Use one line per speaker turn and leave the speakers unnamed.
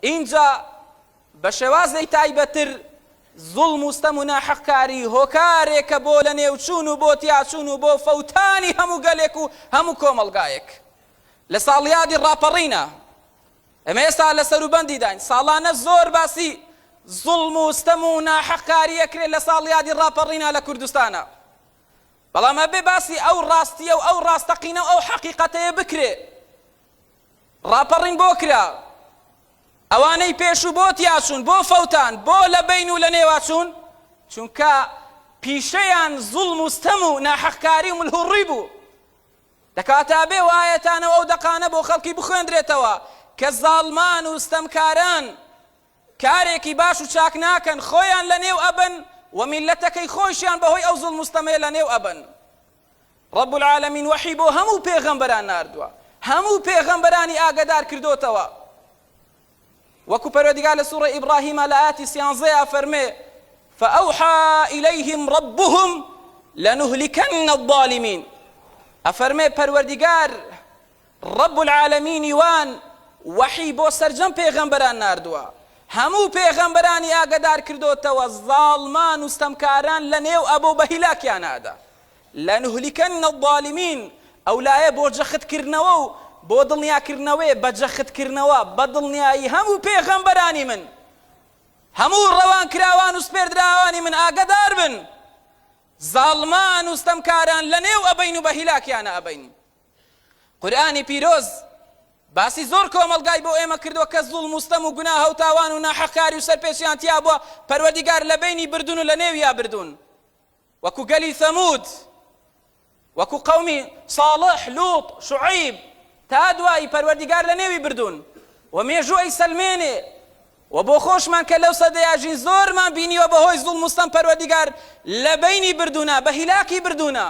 اینجا بە شێوازەی تایبەتر زوڵم و ستەم و ناحەقکاری هۆکارێکە بۆ لە نێوچوون و بۆ تیاچوون و بۆ فەوتانی هەموو گەلێک و هەموو کۆمەڵگایەک لە ساڵیادی ڕاپەڕینە. ئەمە ئێستا لە سەروبەندی داین، ساڵانە زۆر باسی زوڵم و ستەم و ناحەقکاری ئەکرێت لە ساڵیادی ڕاپەڕینە لە کوردستانە، بەڵام ئەبێ باسی ئەو ڕاستیە و ئەو ڕاستەقینە و ئەو حەقیقەتەیە بکرێ. ڕاپەڕین بۆ کرا، ئەوانەی پێش و بۆ تیاچوون، بۆ فەوتان، بۆ لە بین و لە نێواچوون، چونکە پیشەیان زوڵم و ستەم و ناحەقکاری و ملهوڕی بوو. دەکاتە بێ وایەتانەوە ئەو دەقانە بۆ خەڵکی بخوێندرێتەوە کە زاڵمان و ستەمکاران کارێکی باش و چاک ناکەن، خۆیان لە نێو ئەبن و میلەتەکەی خۆیشیان بەهۆی ئەو زوڵم و ستەمەیە لە نێو ئەبن. ڕەب العالەمین وەحی بۆ هەموو پێغەمبەران ناردووە، هەموو پێغەمبەرانی ئاگادار کردوتەوە. وەکو پەروەردیگار لە سوورەی ئیبراهیمە لە ئاەتی 13 فەرمێ فأوحى إليهم ربهم لنهلكن الظالمين. ئەفەرمێ پەروەردیگار ڕەب العالەمینی وان وەحی بۆ سەرجەم پێغەمبەران ناردووە، هەموو پێغەمبەرانی ئاگادار کردوتەوە زاڵمان و ستەمکاران لە نێو ئەبوو بە هیلاکیان ئادا. لنهلكن الظالمين ئەو لایە بۆ جەختکردنەوە و بۆ دڵنیاکردنەوەی بە جەختکردنەوە بە دڵنیایی هەموو پێغەمبەرانی من، هەموو ڕەوانکراوان و سپێردراوانی من ئاگادار بن زاڵمان و ستەمکاران لە نێو ئەبین و بە هیلاکیانە ئەبین. قورئانی پیرۆز باسی زۆر کۆمەڵگای بۆ ئێمە کردووە کە زوڵم و ستەم و گوناه و تاوان و ناحەقکاری و سەرپێچیان تیا بووە، پەروەردیگار لە بینی بردون و لە نێویا بردون، وەکو گەلی ثەمود، وەکو قەومی صالح، لوط، شوعیب، تا دوایی پەروەردیگار لە نێوی بردون و مێژووی سەلمێنێ و بۆ خۆشمان کە لەو سەدەیاژین زۆرمان بینیوە بەهۆی زوڵم و ستەم پەروەردیگار لە بینی بردوونە، بە هیلاکی بردوونە.